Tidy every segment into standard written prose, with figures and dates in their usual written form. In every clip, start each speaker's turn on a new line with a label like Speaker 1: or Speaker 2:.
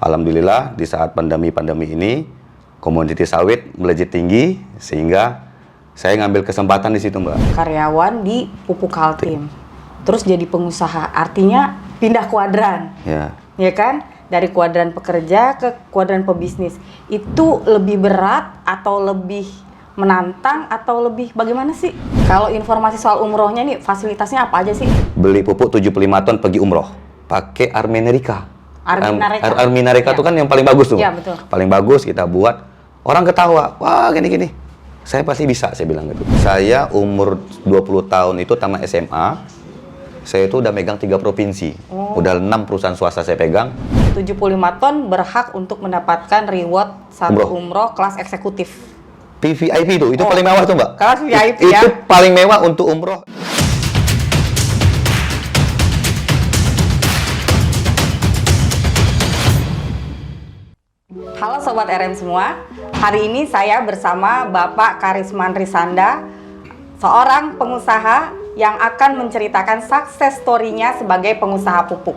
Speaker 1: Alhamdulillah di saat pandemi ini komoditi sawit melejit tinggi sehingga saya ngambil kesempatan di situ, Mbak.
Speaker 2: Karyawan di Pupuk Kaltim, terus jadi pengusaha, artinya pindah kuadran, ya kan? Dari kuadran pekerja ke kuadran pebisnis. Itu lebih berat atau lebih menantang atau lebih bagaimana sih? Kalau informasi soal umrohnya nih, fasilitasnya apa aja sih?
Speaker 1: Beli pupuk 75 ton pergi umroh, pakai Arminarika.
Speaker 2: Arminarika
Speaker 1: itu kan yang paling bagus tuh.
Speaker 2: Ya, betul.
Speaker 1: Paling bagus kita buat, orang ketawa, wah gini-gini. Saya pasti bisa, saya bilang gitu. Saya umur 20 tahun itu tamat SMA, saya itu udah megang 3 provinsi. Udah 6 perusahaan swasta saya pegang.
Speaker 2: 75 ton berhak untuk mendapatkan reward satu umroh kelas eksekutif.
Speaker 1: VIP itu paling mewah tuh, Mbak.
Speaker 2: Kelas VIP ya?
Speaker 1: Itu paling mewah untuk umroh.
Speaker 2: Halo Sobat RM semua, hari ini saya bersama Bapak Karisman Risanda, seorang pengusaha yang akan menceritakan sukses story-nya sebagai pengusaha pupuk.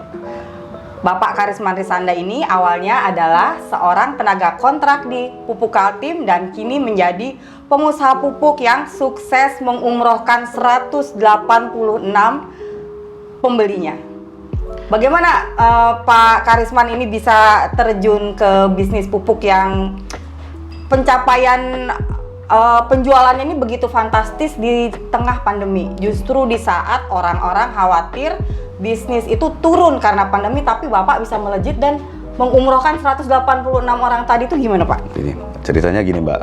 Speaker 2: Bapak Karisman Risanda ini awalnya adalah seorang tenaga kontrak di Pupuk Kaltim dan kini menjadi pengusaha pupuk yang sukses mengumrohkan 186 pembelinya. Bagaimana Pak Karisman ini bisa terjun ke bisnis pupuk yang pencapaian penjualannya ini begitu fantastis di tengah pandemi? Justru di saat orang-orang khawatir bisnis itu turun karena pandemi, tapi Bapak bisa melejit dan mengumrohkan 186 orang tadi, itu gimana Pak?
Speaker 1: Ceritanya gini, Mbak,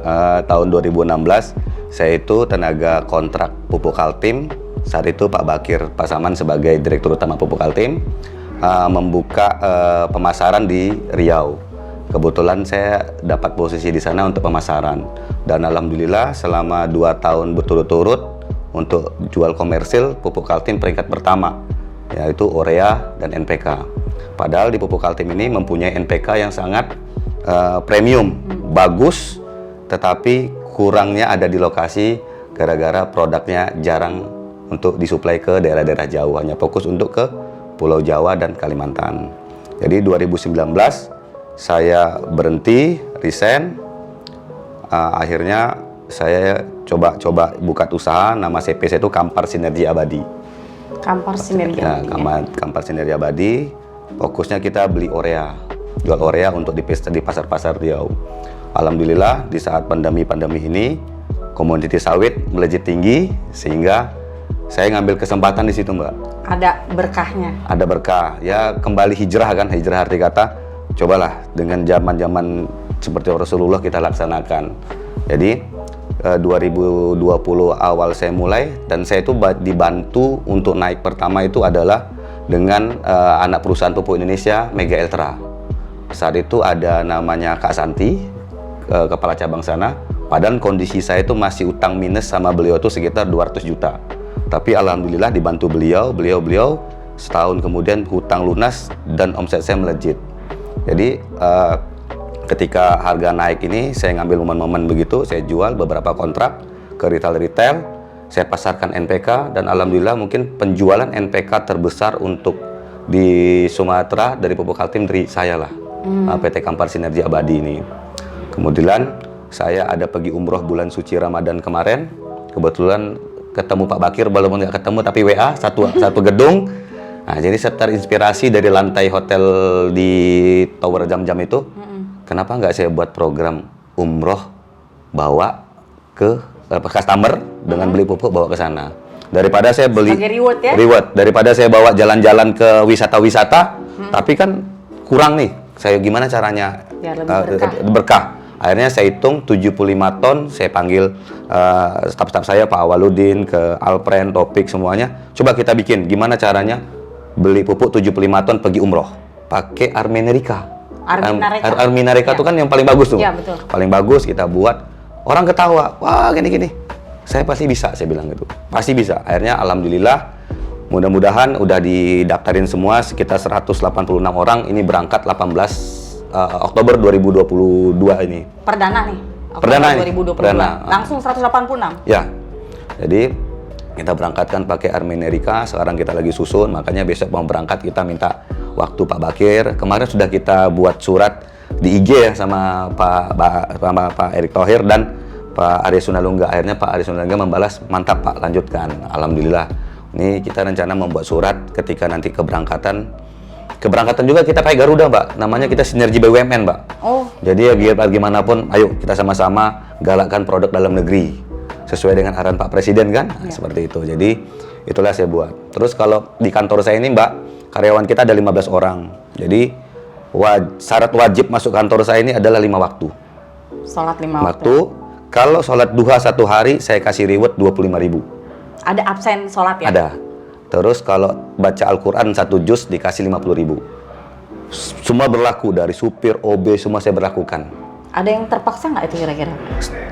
Speaker 1: tahun 2016 saya itu tenaga kontrak Pupuk Kaltim. Saat itu Pak Bakir Pasaman sebagai Direktur Utama Pupuk Kaltim membuka pemasaran di Riau. Kebetulan saya dapat posisi di sana untuk pemasaran. Dan alhamdulillah selama 2 tahun berturut-turut untuk jual komersil Pupuk Kaltim peringkat pertama, yaitu urea dan NPK. Padahal di Pupuk Kaltim ini mempunyai NPK yang sangat premium, bagus, tetapi kurangnya ada di lokasi gara-gara produknya jarang untuk disuplai ke daerah-daerah jauh, hanya fokus untuk ke Pulau Jawa dan Kalimantan. Jadi 2019 saya berhenti, resign. Akhirnya saya coba buka usaha, nama CP saya itu Kampar Sinergi Abadi.
Speaker 2: Kampar Sinergi Abadi.
Speaker 1: Kampar Sinergi Abadi. Fokusnya kita beli urea, jual urea untuk di pasar-pasar Riau. Alhamdulillah di saat pandemi ini komoditi sawit melejit tinggi sehingga saya ngambil kesempatan di situ, Mbak.
Speaker 2: Ada berkahnya.
Speaker 1: Ada berkah. Ya kembali hijrah kan, hijrah arti kata. Cobalah dengan zaman-zaman seperti Rasulullah kita laksanakan. Jadi 2020 awal saya mulai dan saya itu dibantu untuk naik pertama itu adalah dengan anak perusahaan pupuk Indonesia Mega Eltra. Saat itu ada namanya Kak Santi, kepala cabang sana. Padahal kondisi saya itu masih utang minus sama beliau itu sekitar 200 juta. Tapi alhamdulillah dibantu beliau setahun kemudian hutang lunas dan omset saya melejit. Jadi ketika harga naik ini saya ngambil momen-momen begitu, saya jual beberapa kontrak ke retail, saya pasarkan NPK dan alhamdulillah mungkin penjualan NPK terbesar untuk di Sumatera dari Pupuk Kaltim dari saya lah, PT Kampar Sinergi Abadi ini. Kemudian saya ada pergi umroh bulan suci Ramadan kemarin, kebetulan ketemu Pak Bakir, walaupun nggak ketemu tapi WA satu gedung. Nah, jadi saya terinspirasi dari lantai hotel di Tower Jam-Jam itu. Kenapa nggak saya buat program umroh bawa ke customer dengan beli pupuk bawa ke sana. Daripada saya beli
Speaker 2: reward, ya?
Speaker 1: Daripada saya bawa jalan-jalan ke wisata-wisata, tapi kan kurang nih. Saya gimana caranya berkah. Akhirnya saya hitung 75 ton, saya panggil staf-staf saya, Pak Awaludin, ke Alpren, Topik, semuanya. Coba kita bikin, gimana caranya beli pupuk 75 ton pergi umroh. Pakai Arminarika. Arminarika itu kan yang paling bagus tuh.
Speaker 2: Ya, betul.
Speaker 1: Paling bagus kita buat, orang ketawa, wah gini-gini. Saya pasti bisa, saya bilang gitu. Pasti bisa. Akhirnya alhamdulillah, mudah-mudahan udah didaftarin semua, sekitar 186 orang, ini berangkat 18 Oktober 2022 ini.
Speaker 2: Perdana nih.
Speaker 1: Perdana
Speaker 2: 2022.
Speaker 1: Perdana.
Speaker 2: Langsung 186.
Speaker 1: Ya. Jadi Kita berangkatkan pakai Army Nerika, sekarang kita lagi susun, makanya besok mau berangkat kita minta waktu Pak Bakir. Kemarin sudah kita buat surat di IG ya sama Pak Erick Thohir dan Pak Arie Sunalungga. Akhirnya Pak Arie Sunalungga membalas, mantap Pak, lanjutkan. Alhamdulillah. Ini kita rencana membuat surat ketika nanti keberangkatan juga kita pakai Garuda, Mbak. Namanya kita sinergi BUMN, Mbak.
Speaker 2: Oh.
Speaker 1: Jadi ya biar bagaimanapun, ayo kita sama-sama galakkan produk dalam negeri. Sesuai dengan arahan Pak Presiden kan, seperti itu. Jadi itulah saya buat. Terus kalau di kantor saya ini Mbak, karyawan kita ada 15 orang. Jadi syarat wajib masuk kantor saya ini adalah 5 waktu.
Speaker 2: Sholat 5
Speaker 1: Waktu. Kalau sholat duha 1 hari, saya kasih reward 25.000.
Speaker 2: Ada absen sholat ya?
Speaker 1: Ada. Terus kalau baca Al-Quran 1 juz dikasih 50.000. Semua berlaku, dari supir, OB, semua saya berlakukan.
Speaker 2: Ada yang terpaksa nggak itu kira-kira?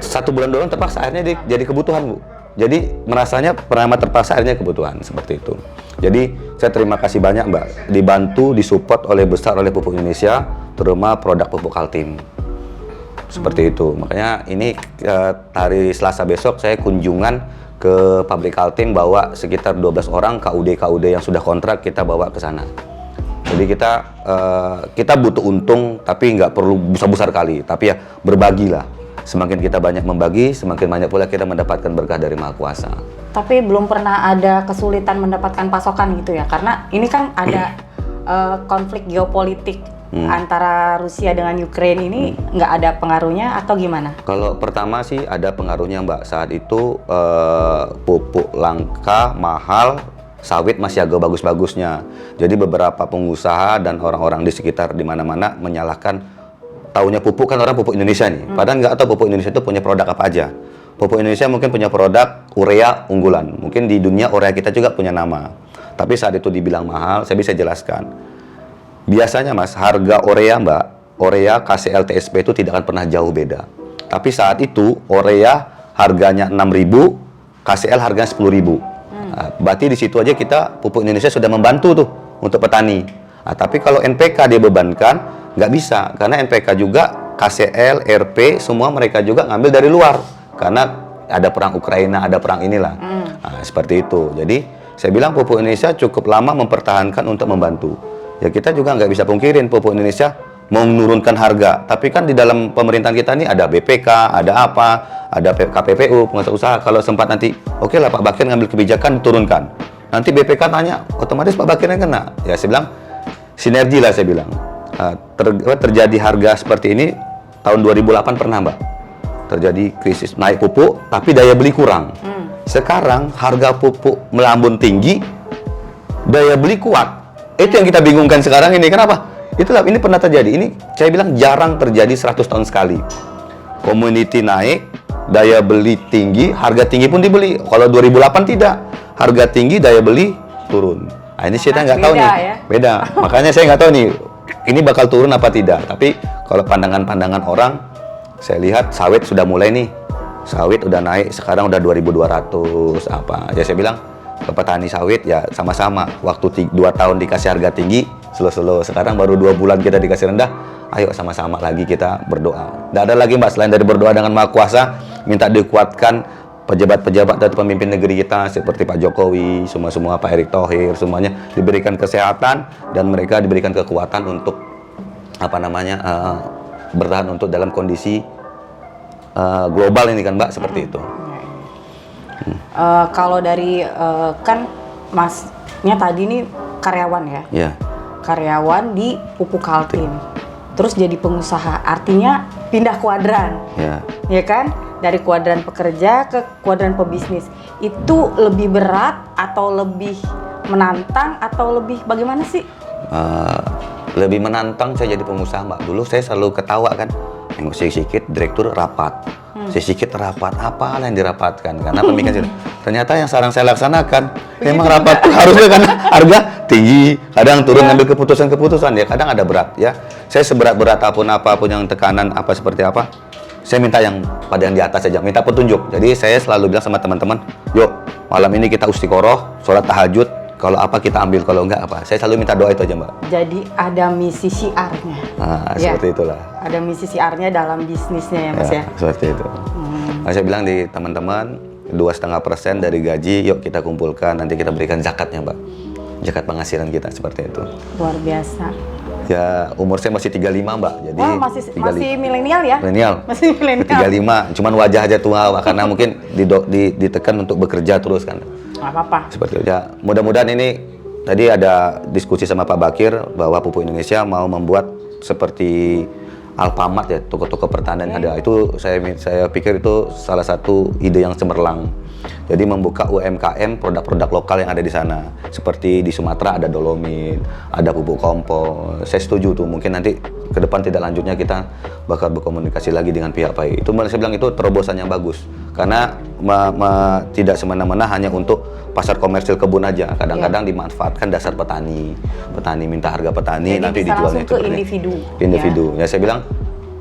Speaker 1: 1 bulan doang terpaksa, akhirnya jadi kebutuhan, Bu. Jadi merasanya pernah terpaksa, akhirnya kebutuhan, seperti itu. Jadi saya terima kasih banyak, Mbak, dibantu, disupport oleh Pupuk Indonesia, terutama produk Pupuk Kaltim. Seperti itu. Makanya ini hari Selasa besok saya kunjungan ke pabrik Kaltim, bawa sekitar 12 orang KUD yang sudah kontrak, kita bawa ke sana. Jadi kita butuh untung, tapi nggak perlu besar-besar kali, tapi ya berbagilah. Semakin kita banyak membagi, semakin banyak pula kita mendapatkan berkah dari Maha Kuasa.
Speaker 2: Tapi belum pernah ada kesulitan mendapatkan pasokan gitu ya, karena ini kan ada konflik geopolitik antara Rusia dengan Ukraina ini, nggak ada pengaruhnya atau gimana?
Speaker 1: Kalau pertama sih ada pengaruhnya, Mbak. Saat itu pupuk langka, mahal, sawit masih agak bagus-bagusnya. Jadi beberapa pengusaha dan orang-orang di sekitar di mana-mana menyalahkan, taunya pupuk kan orang pupuk Indonesia nih. Padahal nggak tahu pupuk Indonesia itu punya produk apa aja. Pupuk Indonesia mungkin punya produk urea unggulan. Mungkin di dunia urea kita juga punya nama. Tapi saat itu dibilang mahal, saya bisa jelaskan. Biasanya Mas, harga urea Mbak, urea KCL TSP itu tidak akan pernah jauh beda. Tapi saat itu urea harganya 6.000, KCL harganya 10.000. Nah, berarti di situ aja kita pupuk Indonesia sudah membantu tuh untuk petani. Nah, tapi kalau NPK dia bebankan, nggak bisa, karena NPK juga KCL, RP, semua mereka juga ngambil dari luar, karena ada perang Ukraina, ada perang inilah. Nah, seperti itu. Jadi saya bilang pupuk Indonesia cukup lama mempertahankan untuk membantu. Ya kita juga nggak bisa pungkirin pupuk Indonesia mau menurunkan harga, tapi kan di dalam pemerintahan kita ini ada BPK, ada apa, ada KPPU, pengusaha usaha. Kalau sempat nanti, oke lah Pak Bakir ngambil kebijakan diturunkan. Nanti BPK tanya, otomatis Pak Bakir yang kena. Ya saya bilang, sinergi lah saya bilang. Terjadi harga seperti ini, tahun 2008 pernah Mbak. Terjadi krisis, naik pupuk, tapi daya beli kurang. Sekarang harga pupuk melambung tinggi, daya beli kuat. Itu yang kita bingungkan sekarang ini, kenapa? Itulah, ini pernah terjadi. Ini saya bilang jarang terjadi 100 tahun sekali. Community naik, daya beli tinggi, harga tinggi pun dibeli. Kalau 2008 tidak, harga tinggi, daya beli turun. Nah, ini saya nggak tahu nih,
Speaker 2: ya?
Speaker 1: beda. Makanya saya nggak tahu nih, ini bakal turun apa tidak. Tapi kalau pandangan-pandangan orang, saya lihat sawit sudah mulai nih. Sawit udah naik, sekarang udah 2.200 apa. Ya saya bilang, ke petani sawit ya sama-sama. Waktu 2 tahun dikasih harga tinggi, slow-slow. Sekarang baru 2 bulan kita dikasih rendah, ayo sama-sama lagi kita berdoa. Tidak ada lagi Mbak, selain dari berdoa dengan Maha Kuasa, minta dikuatkan pejabat-pejabat dan pemimpin negeri kita seperti Pak Jokowi, semua Pak Erick Thohir, semuanya diberikan kesehatan dan mereka diberikan kekuatan untuk bertahan untuk dalam kondisi global ini kan Mbak, seperti itu.
Speaker 2: Kalau dari kan Masnya tadi nih karyawan ya?
Speaker 1: Ya.
Speaker 2: Karyawan di Pupuk Kaltim, terus jadi pengusaha, artinya pindah kuadran, ya kan? Dari kuadran pekerja ke kuadran pebisnis, itu lebih berat atau lebih menantang atau lebih bagaimana sih?
Speaker 1: Lebih menantang saya jadi pengusaha Mbak. Dulu saya selalu ketawa kan, yang sedikit direktur rapat, sedikit rapat, apa yang dirapatkan? Karena pemikiran ternyata yang sekarang saya laksanakan, memang rapat tuh harusnya kan harga tinggi, kadang turun ngambil keputusan-keputusan ya, kadang ada berat ya. Saya seberat-berat apapun yang tekanan apa seperti apa, saya minta yang pada yang di atas saja, minta petunjuk. Jadi saya selalu bilang sama teman-teman, yuk malam ini kita istiqoroh, sholat tahajud, kalau apa kita ambil, kalau enggak apa. Saya selalu minta doa itu aja Mbak.
Speaker 2: Jadi ada misi syiarnya.
Speaker 1: Seperti itulah.
Speaker 2: Ada misi syiarnya dalam bisnisnya ya Mas ya.
Speaker 1: Seperti itu. Saya bilang di teman-teman, 2,5% dari gaji, yuk kita kumpulkan, nanti kita berikan zakatnya, Mbak. Zakat penghasilan kita seperti itu.
Speaker 2: Luar biasa.
Speaker 1: Ya, umur saya masih 35, Mbak. Jadi
Speaker 2: Wah, masih milenial ya?
Speaker 1: Milenial.
Speaker 2: Masih milenial.
Speaker 1: 35, cuman wajah aja tua, Mbak, karena mungkin ditekan untuk bekerja terus kan.
Speaker 2: Nggak apa-apa.
Speaker 1: Seperti itu. Ya, mudah-mudahan ini tadi ada diskusi sama Pak Bakir bahwa Pupuk Indonesia mau membuat seperti Alfamart ya, toko-toko pertanian ada. Itu saya pikir itu salah satu ide yang cemerlang. Jadi membuka UMKM produk-produk lokal yang ada di sana. Seperti di Sumatera ada Dolomit, ada pupuk kompos. Saya setuju tuh, mungkin nanti ke depan tidak lanjutnya kita bakal berkomunikasi lagi dengan pihak PAI. Itu saya bilang itu terobosan yang bagus. Karena tidak semena-mena hanya untuk pasar komersil kebun aja. Kadang-kadang dimanfaatkan dasar petani. Petani minta harga petani,
Speaker 2: jadi
Speaker 1: nanti
Speaker 2: bisa
Speaker 1: dijualnya
Speaker 2: langsung ke individu.
Speaker 1: Individu. Ya saya bilang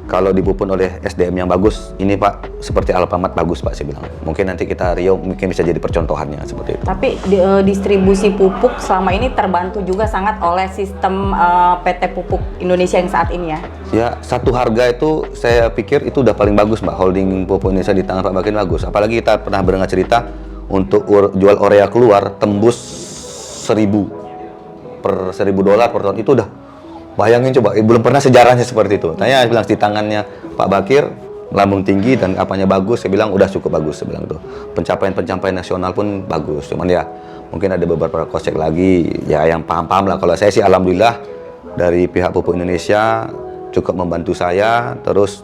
Speaker 1: kalau dipupun oleh SDM yang bagus, ini Pak seperti Alfamart bagus Pak, saya bilang. Mungkin nanti kita Riau mungkin bisa jadi percontohannya seperti itu.
Speaker 2: Tapi distribusi pupuk selama ini terbantu juga sangat oleh sistem PT Pupuk Indonesia yang saat ini ya.
Speaker 1: Ya, satu harga itu saya pikir itu udah paling bagus Mbak. Holding Pupuk Indonesia di tangan Pak Bakir bagus. Apalagi kita pernah mendengar cerita untuk jual urea keluar tembus 1.000 per $1.000 per ton, itu udah bayangin coba, belum pernah sejarahnya seperti itu. Tanya bilang di tangannya Pak Bakir lambung tinggi dan apanya bagus, saya bilang udah cukup bagus, saya bilang tuh. Pencapaian nasional pun bagus. Cuman ya mungkin ada beberapa kosek lagi ya yang paham-paham lah. Kalau saya sih alhamdulillah dari pihak Pupuk Indonesia cukup membantu saya. Terus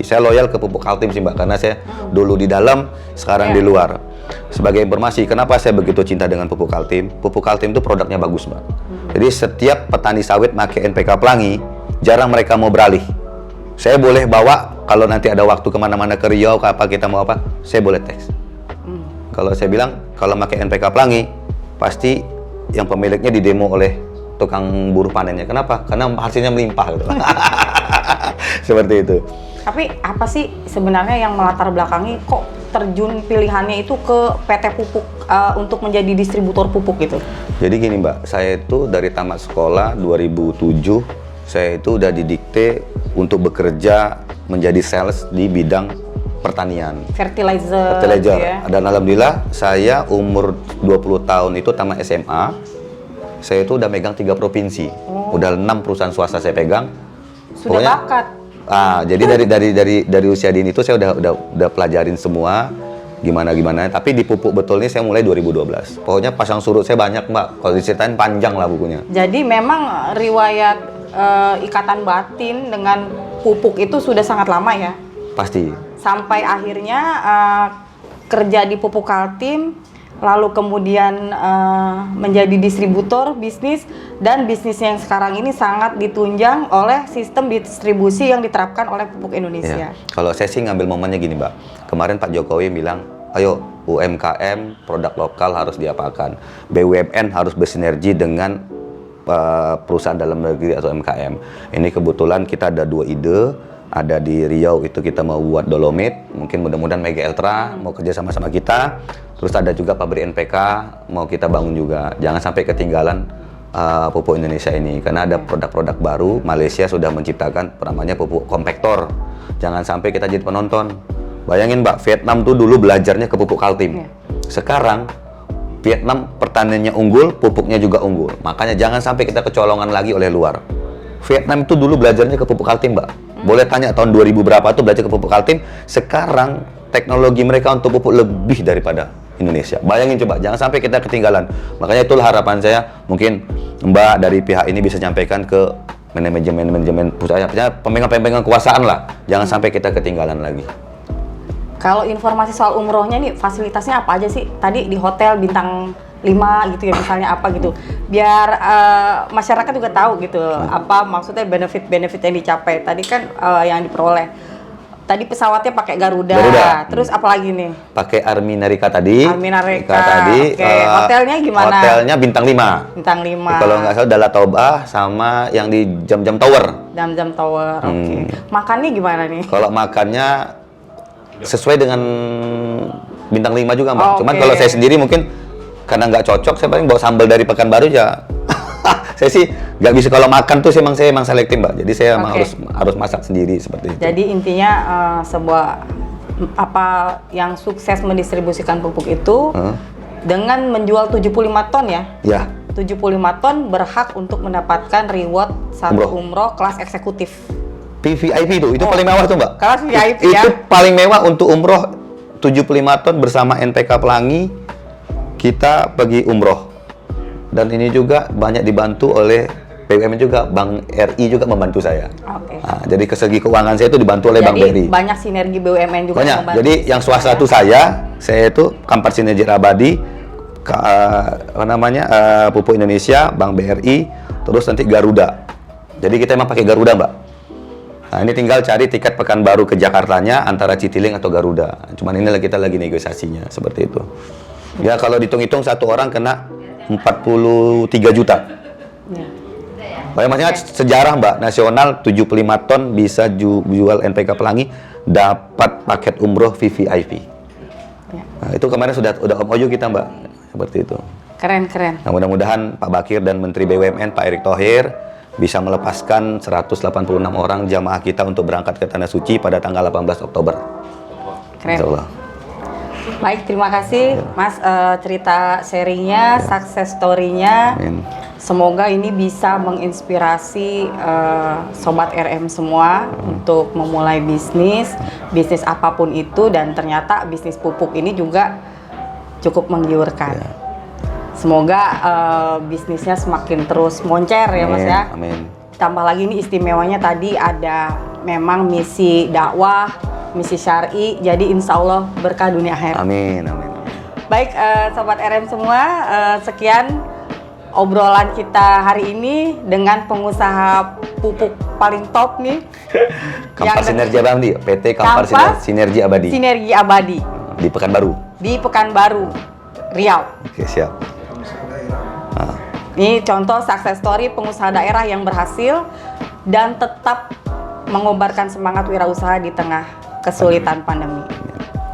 Speaker 1: saya loyal ke Pupuk Kaltim sih Mbak, karena saya dulu di dalam, sekarang di luar. Sebagai informasi, kenapa saya begitu cinta dengan Pupuk Kaltim? Pupuk Kaltim itu produknya bagus Mbak. Jadi setiap petani sawit pakai NPK Pelangi, jarang mereka mau beralih. Saya boleh bawa, kalau nanti ada waktu kemana-mana ke Riau, ke apa kita mau apa, saya boleh tes. Kalau saya bilang, kalau pakai NPK Pelangi, pasti yang pemiliknya didemo oleh tukang buruh panennya. Kenapa? Karena hasilnya melimpah gitu. Seperti itu.
Speaker 2: Tapi apa sih sebenarnya yang melatar belakangi kok terjun pilihannya itu ke PT Pupuk untuk menjadi distributor pupuk gitu?
Speaker 1: Jadi gini Mbak, saya itu dari tamat sekolah 2007, saya itu udah didikte untuk bekerja menjadi sales di bidang pertanian.
Speaker 2: Fertilizer.
Speaker 1: Gitu
Speaker 2: ya.
Speaker 1: Dan alhamdulillah saya umur 20 tahun itu tamat SMA, saya itu udah megang 3 provinsi. Udah 6 perusahaan swasta saya pegang.
Speaker 2: Sudah
Speaker 1: Pokoknya,
Speaker 2: bakat.
Speaker 1: Jadi dari usia dini itu saya udah pelajarin semua gimana. Tapi di pupuk betul ini saya mulai 2012. Pokoknya pasang surut saya banyak Mbak. Kalau diceritain panjang lah bukunya.
Speaker 2: Jadi memang riwayat ikatan batin dengan pupuk itu sudah sangat lama ya?
Speaker 1: Pasti.
Speaker 2: Sampai akhirnya kerja di Pupuk Kaltim, lalu kemudian menjadi distributor bisnis, dan bisnisnya yang sekarang ini sangat ditunjang oleh sistem distribusi yang diterapkan oleh Pupuk Indonesia.
Speaker 1: Ya. Kalau saya sih ngambil momennya gini Mbak, kemarin Pak Jokowi bilang, ayo UMKM produk lokal harus diapakan, BUMN harus bersinergi dengan perusahaan dalam negeri atau UMKM. Ini kebetulan kita ada 2 ide. Ada di Riau itu kita mau buat Dolomit, mungkin mudah-mudahan Mega Eltra mau kerja sama kita. Terus ada juga pabrik NPK mau kita bangun juga. Jangan sampai ketinggalan pupuk Indonesia ini, karena ada produk-produk baru. Malaysia sudah menciptakan namanya pupuk kompaktor. Jangan sampai kita jadi penonton. Bayangin Mbak, Vietnam tuh dulu belajarnya ke Pupuk Kaltim. Sekarang Vietnam pertaniannya unggul, pupuknya juga unggul. Makanya jangan sampai kita kecolongan lagi oleh luar. Vietnam itu dulu belajarnya ke Pupuk Kaltim Mbak. Boleh tanya tahun 2000 berapa tuh belajar ke Pupuk Kaltim. Sekarang teknologi mereka untuk pupuk lebih daripada Indonesia. Bayangin coba, jangan sampai kita ketinggalan. Makanya itulah harapan saya, mungkin Mbak dari pihak ini bisa nyampaikan ke manajemen perusahaan, pemegang kekuasaan lah. Jangan sampai kita ketinggalan lagi.
Speaker 2: Kalau informasi soal umrohnya nih, fasilitasnya apa aja sih? Tadi di hotel bintang 5 gitu ya misalnya apa gitu. Biar masyarakat juga tahu gitu apa maksudnya benefit yang dicapai. Tadi kan yang diperoleh. Tadi pesawatnya pakai Garuda. Terus apa lagi nih?
Speaker 1: Pakai Army Narika tadi.
Speaker 2: Army Narika tadi. Oke. Hotelnya gimana?
Speaker 1: Hotelnya bintang 5.
Speaker 2: Bintang 5.
Speaker 1: Kalau nggak salah Dala Tobah sama yang di Jam-Jam Tower.
Speaker 2: Jam-Jam Tower. Oke. Makannya gimana nih?
Speaker 1: Kalau makannya sesuai dengan bintang 5 juga Mbak. Cuman kalau saya sendiri mungkin karena nggak cocok, saya paling bawa sambal dari Pekanbaru ya. Saya sih nggak bisa, kalau makan tuh saya emang selektif Mbak. Jadi saya emang harus masak sendiri seperti itu.
Speaker 2: Jadi intinya sebuah apa yang sukses mendistribusikan pupuk itu dengan menjual 75 ton ya.
Speaker 1: Ya.
Speaker 2: 75 ton berhak untuk mendapatkan reward satu umroh kelas eksekutif.
Speaker 1: VVIP itu paling mewah tuh Mbak.
Speaker 2: Kelas VIP ya.
Speaker 1: Itu paling mewah untuk umroh 75 ton bersama NPK Pelangi kita pergi umroh. Dan ini juga banyak dibantu oleh BUMN juga, Bank RI juga membantu saya.
Speaker 2: Oke.
Speaker 1: Nah, jadi segi keuangan saya itu dibantu oleh Bank
Speaker 2: Jadi
Speaker 1: BRI.
Speaker 2: banyak sinergi BUMN juga
Speaker 1: Banyak.
Speaker 2: membantu.
Speaker 1: Jadi yang swasta itu saya itu Kampar Sinergi Abadi, Pupuk Indonesia, Bank BRI, terus nanti Garuda. Jadi kita emang pakai Garuda, Mbak. Nah, ini tinggal cari tiket Pekanbaru ke Jakartanya antara Citylink atau Garuda. Cuman ini kita lagi negosiasinya seperti itu. Ya kalau dihitung-hitung satu orang kena 43 juta.
Speaker 2: Ya.
Speaker 1: Maksudnya sejarah Mbak, nasional 75 ton bisa jual NPK Pelangi dapat paket umroh VVIP.
Speaker 2: Ya.
Speaker 1: Nah, itu kemarin sudah MOU kita Mbak, seperti itu.
Speaker 2: Keren.
Speaker 1: Nah, mudah-mudahan Pak Bakir dan Menteri BUMN Pak Erick Thohir bisa melepaskan 186 orang jamaah kita untuk berangkat ke Tanah Suci pada tanggal 18 Oktober.
Speaker 2: Keren.
Speaker 1: Insya Allah.
Speaker 2: Baik, terima kasih Mas cerita sharingnya, success story-nya.
Speaker 1: Amin.
Speaker 2: Semoga ini bisa menginspirasi Sobat RM semua untuk memulai bisnis apapun itu, dan ternyata bisnis pupuk ini juga cukup menggiurkan.
Speaker 1: Ya.
Speaker 2: Semoga bisnisnya semakin terus moncer ya Mas ya.
Speaker 1: Amin.
Speaker 2: Tambah lagi ini istimewanya tadi ada memang misi dakwah, misi syar'i, jadi insya Allah berkah dunia akhirat.
Speaker 1: Amin.
Speaker 2: Baik, Sobat RM semua, sekian obrolan kita hari ini dengan pengusaha pupuk paling top nih.
Speaker 1: Kampar Sinergi Abadi, PT Kampar Sinergi Abadi.
Speaker 2: Sinergi Abadi.
Speaker 1: Di Pekanbaru.
Speaker 2: Di Pekanbaru, Riau.
Speaker 1: Oke, siap.
Speaker 2: Ini contoh success story pengusaha daerah yang berhasil dan tetap mengobarkan semangat wirausaha di tengah kesulitan pandemi.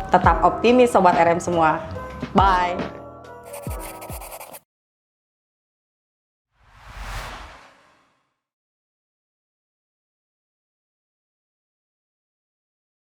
Speaker 2: Tetap optimis Sobat RM semua. Bye.